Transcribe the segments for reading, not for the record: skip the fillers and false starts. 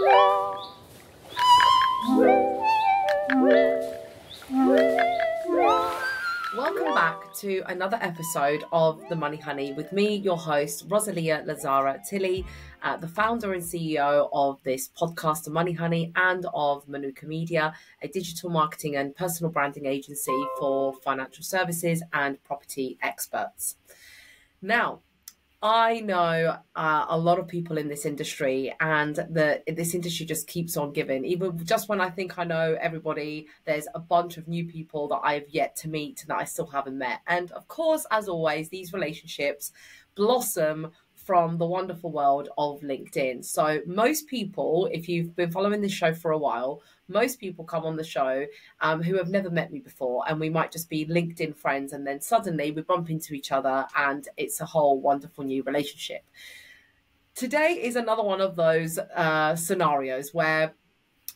Welcome back to another episode of The Money Honey with me, your host, Rosalia Lazara Tilly, the founder and CEO of this podcast, The Money Honey, and of Manuka Media, a digital marketing and personal branding agency for financial services and property experts. Now, I know a lot of people in this industry, and this industry just keeps on giving. Even just when I think I know everybody, there's a bunch of new people that I've yet to meet that I still haven't met. And of course, as always, these relationships blossom from the wonderful world of LinkedIn. So most people, if you've been following this show for a while, most people come on the show who have never met me before, and we might just be LinkedIn friends, and then suddenly we bump into each other and it's a whole wonderful new relationship. Today is another one of those scenarios where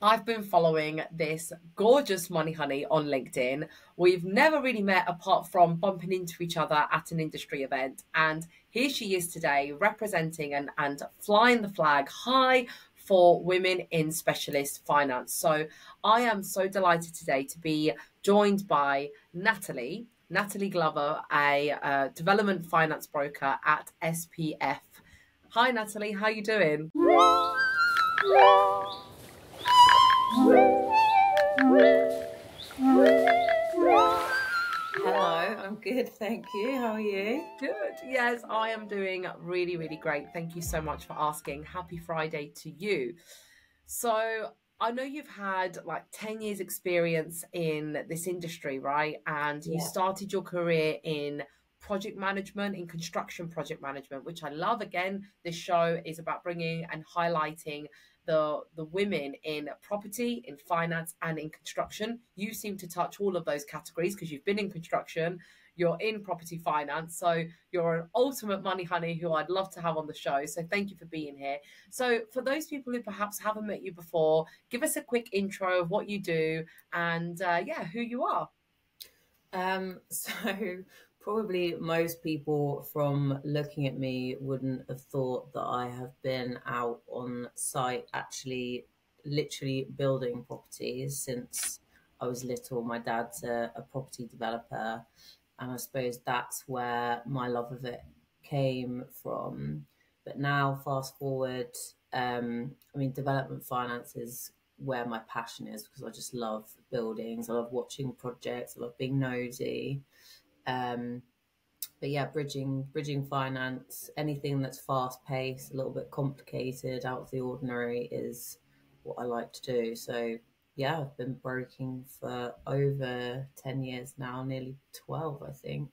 I've been following this gorgeous Money Honey on LinkedIn. We've never really met apart from bumping into each other at an industry event. And here she is today representing and flying the flag high for women in specialist finance. So I am so delighted today to be joined by Natalie Glover, a development finance broker at SPF. Hi, Natalie. How are you doing? Hello, I'm good, thank you. How are you? Good. Yes, I am doing really, really great. Thank you so much for asking. Happy Friday to you. So I know you've had like 10 years experience in this industry, right? And you started your career in project management, in construction project management, which I love. Again, this show is about bringing and highlighting the women in property, in finance, and in construction. You seem to touch all of those categories because you've been in construction, you're in property finance, so you're an ultimate money honey who I'd love to have on the show. So thank you for being here. So for those people who perhaps haven't met you before, give us a quick intro of what you do and who you are. So probably most people from looking at me wouldn't have thought that I have been out on site actually literally building properties since I was little. My dad's a property developer, and I suppose that's where my love of it came from. But now fast forward, development finance is where my passion is because I just love buildings. I love watching projects. I love being nosy. But yeah, bridging finance, anything that's fast paced, a little bit complicated, out of the ordinary is what I like to do. So yeah, I've been broking for over 10 years now, nearly 12, I think.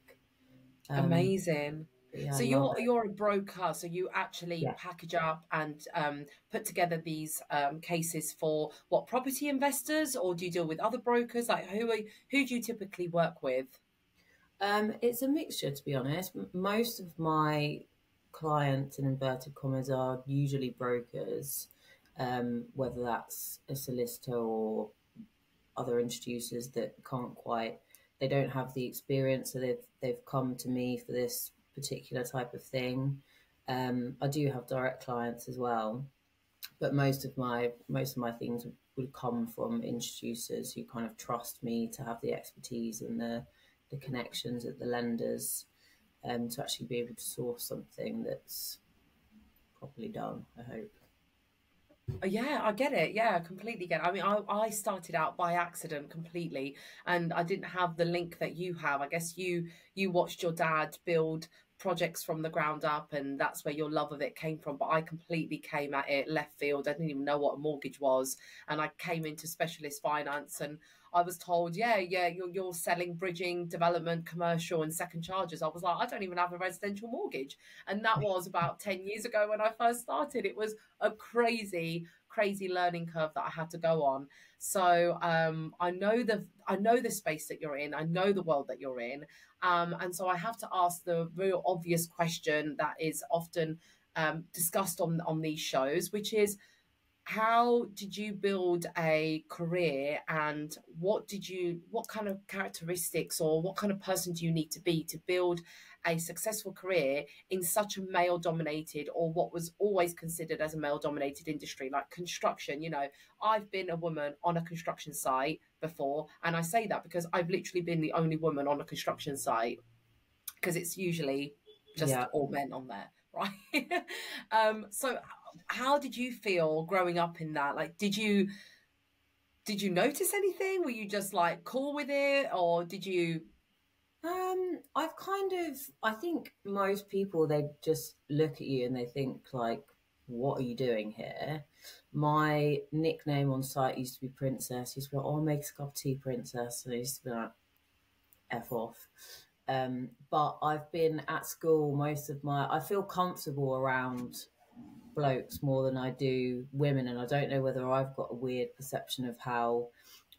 Amazing. Yeah, So you're a broker, so you actually yeah. package up and put together these cases for what, property investors, or do you deal with other brokers? Like who do you typically work with? It's a mixture, to be honest. Most of my clients, in inverted commas, are usually brokers, whether that's a solicitor or other introducers that they don't have the experience, so they've come to me for this particular type of thing. I do have direct clients as well, but most of my things would come from introducers who kind of trust me to have the expertise and the connections at the lenders, to actually be able to source something that's properly done, I hope. Yeah, I get it. Yeah, I completely get it. I mean, I started out by accident completely, and I didn't have the link that you have. I guess you watched your dad build projects from the ground up, and that's where your love of it came from. But I completely came at it left field. I didn't even know what a mortgage was, and I came into specialist finance, and I was told, you're selling bridging, development, commercial, and second charges. I was like, I don't even have a residential mortgage, and that was about 10 years ago when I first started. It was a crazy learning curve that I had to go on. So I know the space that you're in. I know the world that you're in. And so I have to ask the real obvious question that is often discussed on these shows, which is, how did you build a career, and what kind of characteristics or what kind of person do you need to be to build a successful career in such a male dominated, or what was always considered as a male dominated industry, like construction. You know, I've been a woman on a construction site before, and I say that because I've literally been the only woman on a construction site, because it's usually just Yeah. all men on there, right? So how did you feel growing up in that? Like, did you notice anything? Were you just like cool with it, or did you? I think most people, they just look at you and they think like, what are you doing here? My nickname on site used to be Princess. Used to be like, oh, make a cup of tea, Princess. And I used to be like, F off. But I've been at school I feel comfortable around blokes more than I do women. And I don't know whether I've got a weird perception of how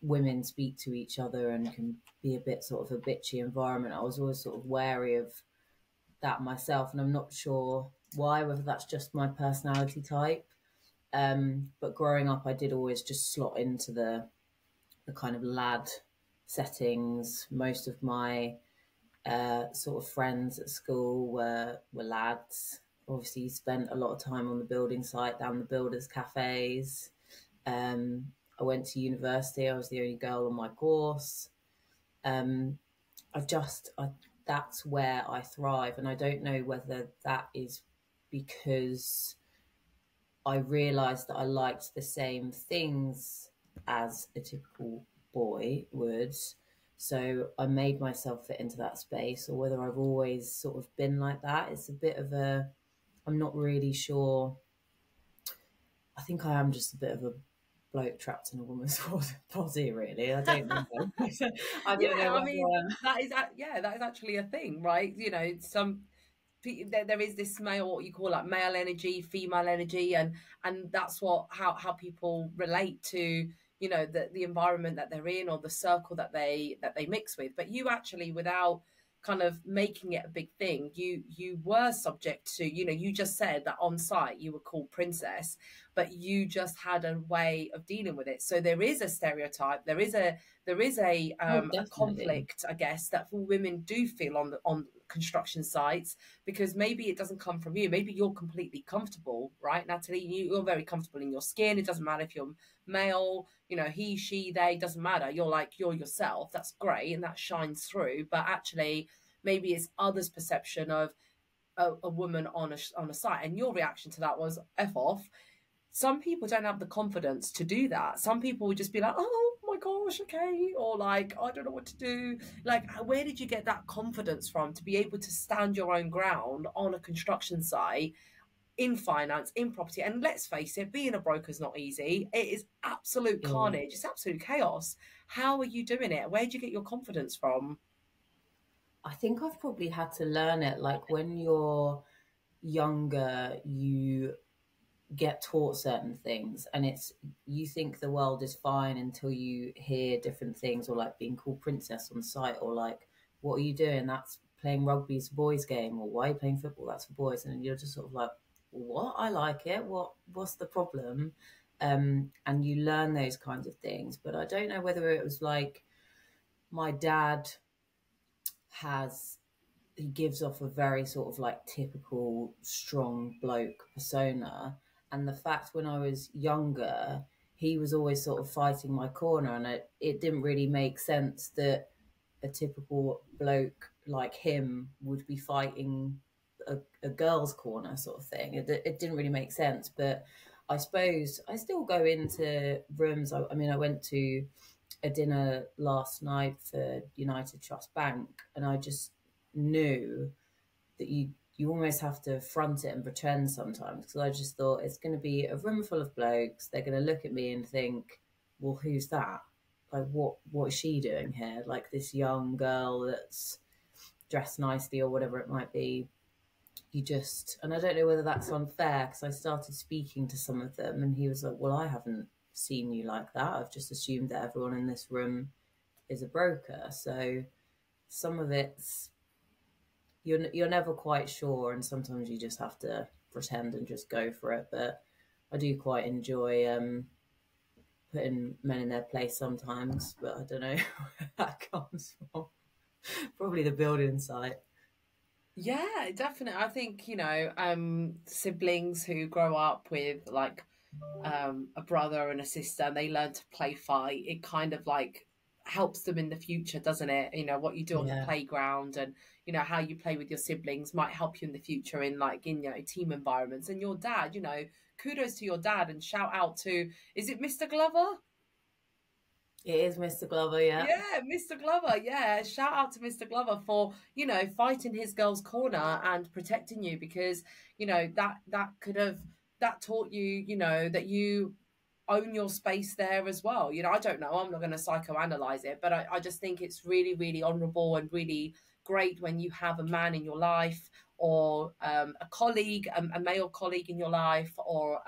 women speak to each other and can be a bit sort of a bitchy environment. I was always sort of wary of that myself, and I'm not sure why, whether that's just my personality type. But growing up, I did always just slot into the kind of lad settings. Most of my sort of friends at school were lads. Obviously, spent a lot of time on the building site, down the builders' cafes. I went to university. I was the only girl on my course. Um, that's where I thrive, and I don't know whether that is because I realised that I liked the same things as a typical boy would. So I made myself fit into that space, or whether I've always sort of been like that. It's a bit of I'm not really sure. I think I am just a bit of a bloke trapped in a woman's body, really. I don't know. I don't Yeah, know I mean, whether. that is actually a thing, right? You know, there is this male, what you call like male energy, female energy, and that's how people relate to, you know, the environment that they're in, or the circle that they mix with. But you actually, without kind of making it a big thing, you were subject to, you know, you just said that on site you were called Princess, but you just had a way of dealing with it. So there is a stereotype, Oh, a definitely. conflict, I guess, that women do feel on construction sites, because maybe it doesn't come from you. Maybe you're completely comfortable, right, Natalie? You're very comfortable in your skin. It doesn't matter if you're male, you know, he, she, they, doesn't matter. You're yourself. That's great, and that shines through. But actually, maybe it's others' perception of a woman on a site, and your reaction to that was F off. Some people don't have the confidence to do that. Some people would just be like, oh my gosh, okay, or like, I don't know what to do. Like, where did you get that confidence from to be able to stand your own ground on a construction site, in finance, in property? And let's face it, being a broker is not easy. It is absolute Yeah. carnage. It's absolute chaos. How are you doing it? Where did you get your confidence from? I think I've probably had to learn it. Like when you're younger, you get taught certain things, and you think the world is fine until you hear different things, or like being called Princess on site, or like, what are you doing? That's playing rugby is a boys' game, or why are you playing football? That's for boys. And you're just sort of like, what? I like it. What's the problem? And you learn those kinds of things. But I don't know whether it was like my dad has he gives off a very sort of like typical strong bloke persona. And the fact when I was younger, he was always sort of fighting my corner, and it didn't really make sense that a typical bloke like him would be fighting a girl's corner sort of thing. It didn't really make sense. But I suppose I still go into rooms. I mean, I went to a dinner last night for United Trust Bank, and I just knew that you almost have to front it and pretend sometimes, because I just thought it's going to be a room full of blokes. They're going to look at me and think, well, who's that? Like, what is she doing here? Like this young girl that's dressed nicely or whatever it might be. And I don't know whether that's unfair, because I started speaking to some of them, and he was like, well, I haven't seen you like that. I've just assumed that everyone in this room is a broker. So some of it's you're never quite sure, and sometimes you just have to pretend and just go for it. But I do quite enjoy putting men in their place sometimes, but I don't know where that comes from. Probably the building site. Yeah, definitely. I think, siblings who grow up with like a brother and a sister and they learn to play fight, it kind of like helps them in the future, doesn't it? What you do on the Yeah. playground and how you play with your siblings might help you in the future in like in team environments. And your dad, kudos to your dad and shout out to, is it Mr. Glover? It is Mr. Glover, yeah. Yeah, Mr. Glover. Yeah, shout out to Mr. Glover for fighting his girl's corner and protecting you, because that could have, that taught you that you own your space there as well. I don't know. I'm not going to psychoanalyze it, but I just think it's really, really honourable and really great when you have a man in your life, or a colleague, a male colleague in your life, or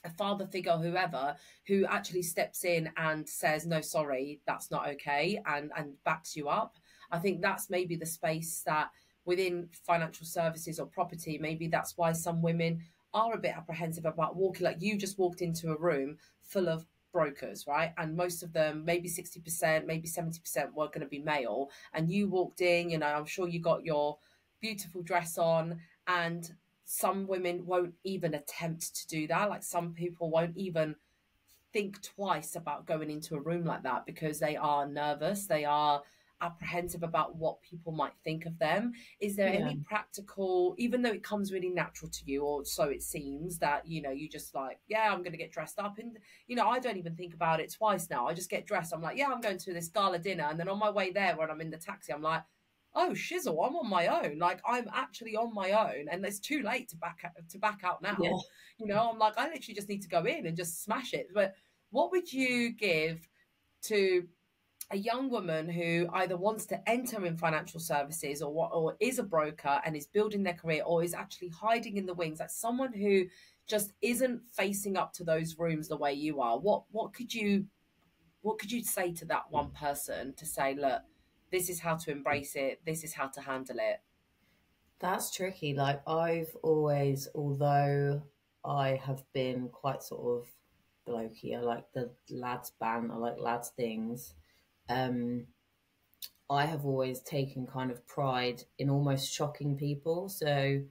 a father figure, whoever, who actually steps in and says, no, sorry, that's not okay, and backs you up. I think that's maybe the space that within financial services or property, maybe that's why some women are a bit apprehensive about walking. Like, you just walked into a room full of brokers, right? And most of them, maybe 60%, maybe 70% were going to be male. And you walked in, I'm sure you got your beautiful dress on, and some women won't even attempt to do that. Like, some people won't even think twice about going into a room like that because they are nervous. They are apprehensive about what people might think of them. Is there Yeah. any practical, even though it comes really natural to you, or so it seems, that, you just like, yeah, I'm going to get dressed up. And, I don't even think about it twice now. I just get dressed. I'm like, yeah, I'm going to this gala dinner. And then on my way there, when I'm in the taxi, I'm like, oh shizzle, I'm on my own. Like, I'm actually on my own, and it's too late to back out Yeah. now. I'm like, I literally just need to go in and just smash it. But what would you give to a young woman who either wants to enter in financial services, or is a broker and is building their career, or is actually hiding in the wings, like someone who just isn't facing up to those rooms the way you are? What could you say to that one person to say, look, this is how to embrace it, this is how to handle it? That's tricky. Like, I've always, although I have been quite sort of blokey, I like the lads band, I like lads things. Um, I have always taken kind of pride in almost shocking people. So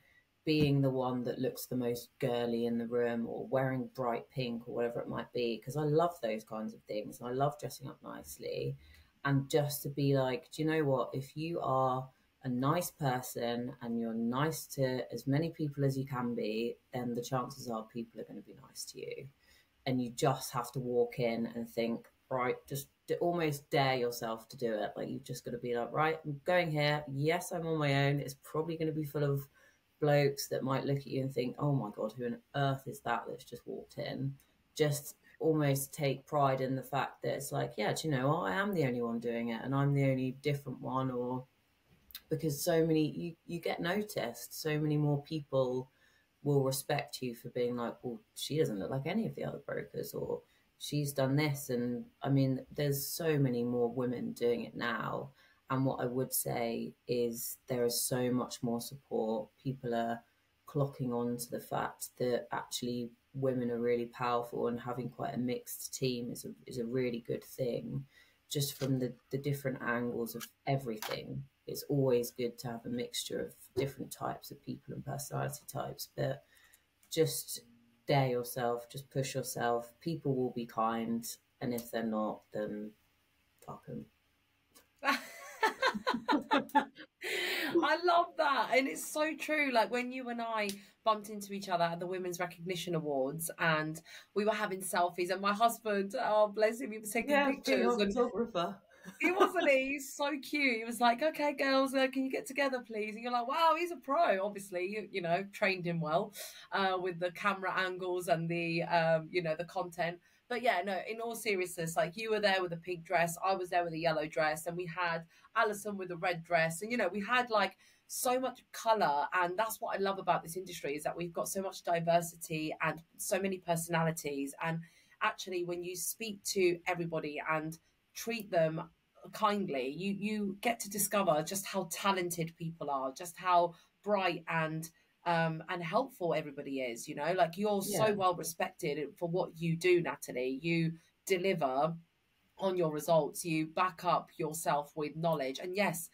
being the one that looks the most girly in the room, or wearing bright pink, or whatever it might be, because I love those kinds of things. And I love dressing up nicely. And just to be like, do you know what? If you are a nice person and you're nice to as many people as you can be, then the chances are people are going to be nice to you. And you just have to walk in and think, right, just almost dare yourself to do it. Like, you've just got to be like, right, I'm going here. Yes, I'm on my own. It's probably going to be full of blokes that might look at you and think, oh my God, who on earth is that that's just walked in? Just almost take pride in the fact that it's like, yeah, do you know what? I am the only one doing it, and I'm the only different one. Or because so many, you get noticed, so many more people will respect you for being like, well, she doesn't look like any of the other brokers, or she's done this. And I mean, there's so many more women doing it now. And what I would say is there is so much more support. People are clocking on to the fact that actually women are really powerful, and having quite a mixed team is a really good thing, just from the different angles of everything. It's always good to have a mixture of different types of people and personality types, but just dare yourself, just push yourself. People will be kind, and if they're not, then fuck them. I love that. And it's so true. Like, when you and I bumped into each other at the Women's Recognition Awards, and we were having selfies, and my husband, oh bless him, he was taking Yeah, being pictures. a photographer. He wasn't he? He's so cute. He was like, okay, girls, can you get together, please? And you're like, wow, he's a pro. Obviously, trained him well with the camera angles and the content. But yeah, no, in all seriousness, like, you were there with a pink dress, I was there with a yellow dress, and we had Alison with a red dress. And, we had like so much colour. And that's what I love about this industry, is that we've got so much diversity and so many personalities. And actually, when you speak to everybody and treat them kindly, you get to discover just how talented people are, just how bright and helpful everybody is. Like, you're so Yeah. well respected for what you do, Natalie. You deliver on your results, you back up yourself with knowledge. And yes,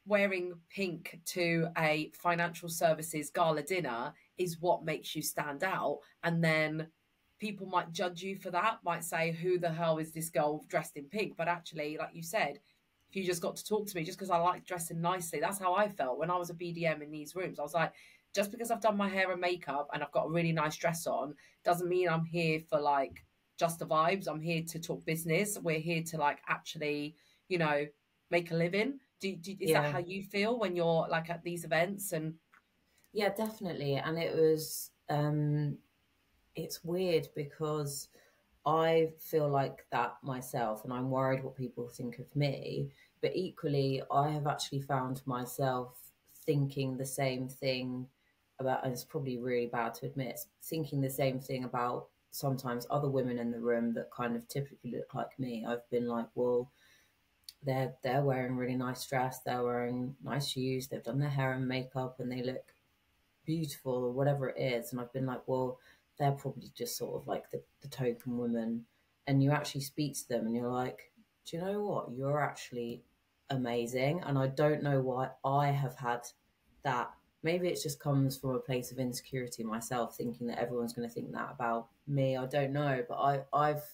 wearing pink to a financial services gala dinner is what makes you stand out. And then people might judge you for that, might say, who the hell is this girl dressed in pink? But actually, like you said, if you just got to talk to me just because I like dressing nicely, that's how I felt when I was a BDM in these rooms. I was like, just because I've done my hair and makeup and I've got a really nice dress on doesn't mean I'm here for like just the vibes. I'm here to talk business. We're here to like actually, you know, make a living. Is that how Yeah. you feel when you're like at these events? And Yeah, definitely. And it was, it's weird because I feel like that myself and I'm worried what people think of me. But equally, I have actually found myself thinking the same thing about, and it's probably really bad to admit, thinking the same thing about sometimes other women in the room that kind of typically look like me. I've been like, well, they're wearing really nice dress, they're wearing nice shoes, they've done their hair and makeup, and they look beautiful or whatever it is. And I've been like, well, they're probably just sort of like the token woman. And you actually speak to them and you're like, do you know what? You're actually amazing. And I don't know why I have had that. Maybe it just comes from a place of insecurity myself, thinking that everyone's going to think that about me. I don't know. But I've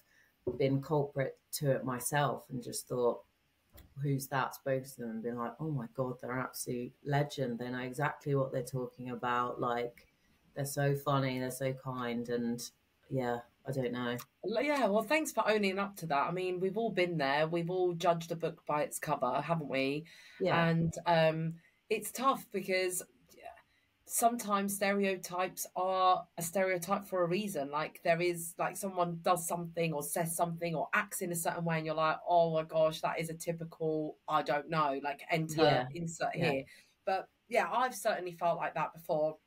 been culprit to it myself and just thought, who's that, spoke to them and been like, oh my God, they're an absolute legend. They know exactly what they're talking about. Like, they're so funny, they're so kind. And yeah, I don't know. yeah, well, thanks for owning up to that. I mean, we've all been there. We've all judged a book by its cover, haven't we? Yeah. And it's tough because sometimes stereotypes are a stereotype for a reason. Like there is like someone does something or says something or acts in a certain way and you're like, oh my gosh, that is a typical, I don't know, like enter Yeah. insert Yeah. here. But yeah, I've certainly felt like that before,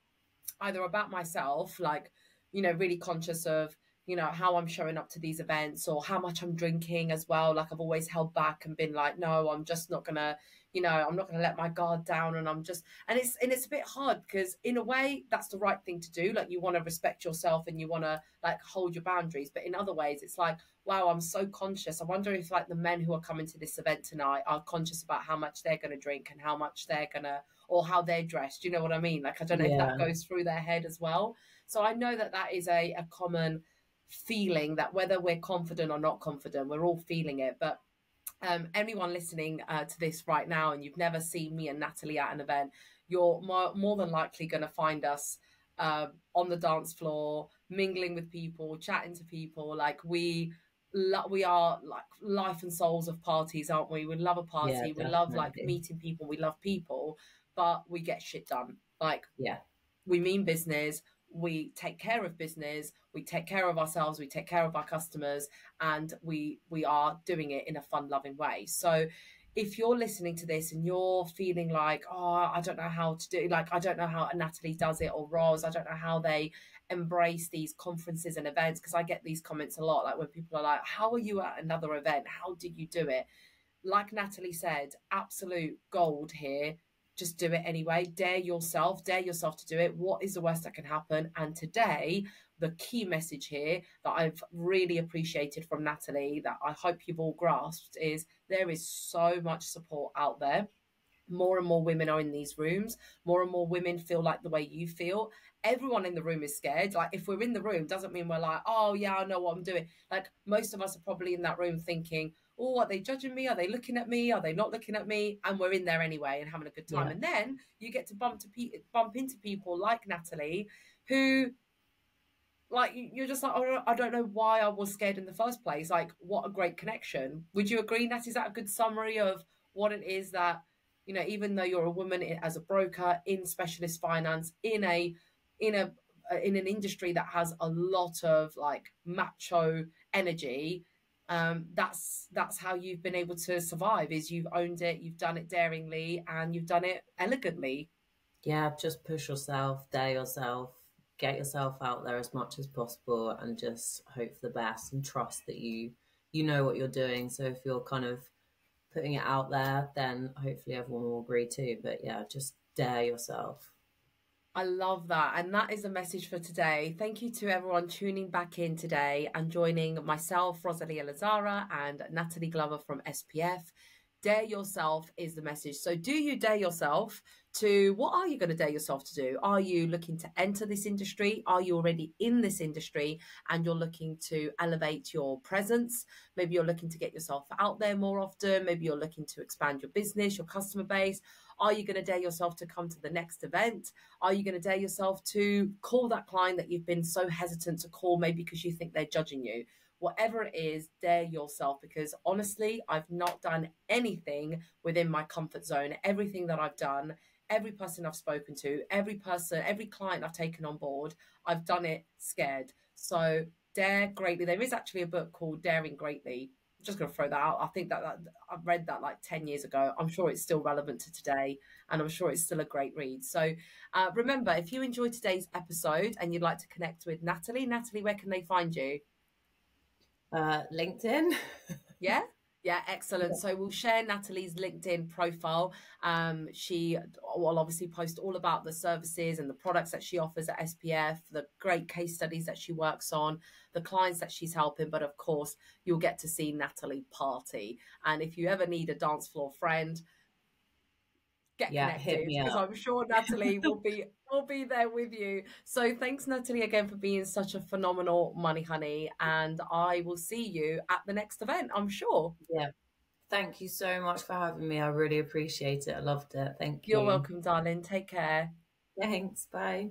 either about myself, like, you know, really conscious of, you know, how I'm showing up to these events or how much I'm drinking as well. Like I've always held back and been like, no, I'm just not gonna, you know, I'm not gonna let my guard down. And I'm just, and it's a bit hard because in a way that's the right thing to do. Like you want to respect yourself and you want to like hold your boundaries. But in other ways, it's like, wow, I'm so conscious. I wonder if like the men who are coming to this event tonight are conscious about how much they're going to drink and how much they're going to, or how they're dressed. You know what I mean? Like, I don't know if that Yeah. goes through their head as well. So I know that that is a common feeling that whether we're confident or not confident, we're all feeling it. But anyone listening to this right now and you've never seen me and Natalie at an event, you're more than likely going to find us on the dance floor, mingling with people, chatting to people. Like we are like life and souls of parties, aren't we? We love a Yeah, party. We love like definitely. meeting people. We love people, but we get shit done. Like Yeah. we mean business, we take care of business, we take care of ourselves, we take care of our customers, and we are doing it in a fun loving way. So if you're listening to this and you're feeling like, oh, I don't know how to do, like I don't know how Natalie does it, or Roz, I don't know how they embrace these conferences and events, because I get these comments a lot, like when people are like, how are you at another event, how did you do it? Like Natalie said, absolute gold here. Just do it anyway. Dare yourself to do it. What is the worst that can happen? And today, the key message here that I've really appreciated from Natalie, that I hope you've all grasped, is there is so much support out there. More and more women are in these rooms. More and more women feel like the way you feel. Everyone in the room is scared. Like if we're in the room, doesn't mean we're like, oh yeah, I know what I'm doing. Like most of us are probably in that room thinking, oh, are they judging me? Are they looking at me? Are they not looking at me? And we're in there anyway and having a good time. Yeah. And then you get to bump into people like Natalie, who like you're just like, oh, I don't know why I was scared in the first place. Like, what a great connection. Would you agree, Nat? Is that a good summary of what it is that, you know, even though you're a woman as a broker in specialist finance, in a in an industry that has a lot of like macho energy, that's how you've been able to survive, is you've owned it, you've done it daringly, and you've done it elegantly. Yeah. Just push yourself, dare yourself, get yourself out there as much as possible and just hope for the best and trust that you know what you're doing. So if you're kind of putting it out there, then hopefully everyone will agree too. But yeah, just dare yourself. I love that. And that is the message for today. Thank you to everyone tuning back in today and joining myself, Rosalia Lazara, and Natalie Glover from SPF. Dare yourself is the message. So do you dare yourself to, what are you going to dare yourself to do? Are you looking to enter this industry? Are you already in this industry and you're looking to elevate your presence? Maybe you're looking to get yourself out there more often. Maybe you're looking to expand your business, your customer base. Are you going to dare yourself to come to the next event? Are you going to dare yourself to call that client that you've been so hesitant to call, maybe because you think they're judging you? Whatever it is, dare yourself, because honestly, I've not done anything within my comfort zone. Everything that I've done, every person I've spoken to, every person, every client I've taken on board, I've done it scared. So dare greatly. There is actually a book called Daring Greatly. I'm just going to throw that out. I think that I've read that like 10 years ago. I'm sure it's still relevant to today, and I'm sure it's still a great read. So remember, if you enjoyed today's episode and you'd like to connect with Natalie, where can they find you? LinkedIn. Yeah, excellent. So we'll share Natalie's LinkedIn profile. She will obviously post all about the services and the products that she offers at SPF, the great case studies that she works on, the clients that she's helping. But of course, you'll get to see Natalie party. And if you ever need a dance floor friend, get Hit connected, me because up. I'm sure Natalie will be there with you. So thanks, Natalie, again for being such a phenomenal money honey, and I will see you at the next event, I'm sure. Yeah. Thank you so much for having me. I really appreciate it. I loved it. Thank You're you. welcome, darling. Take care. Thanks. Bye.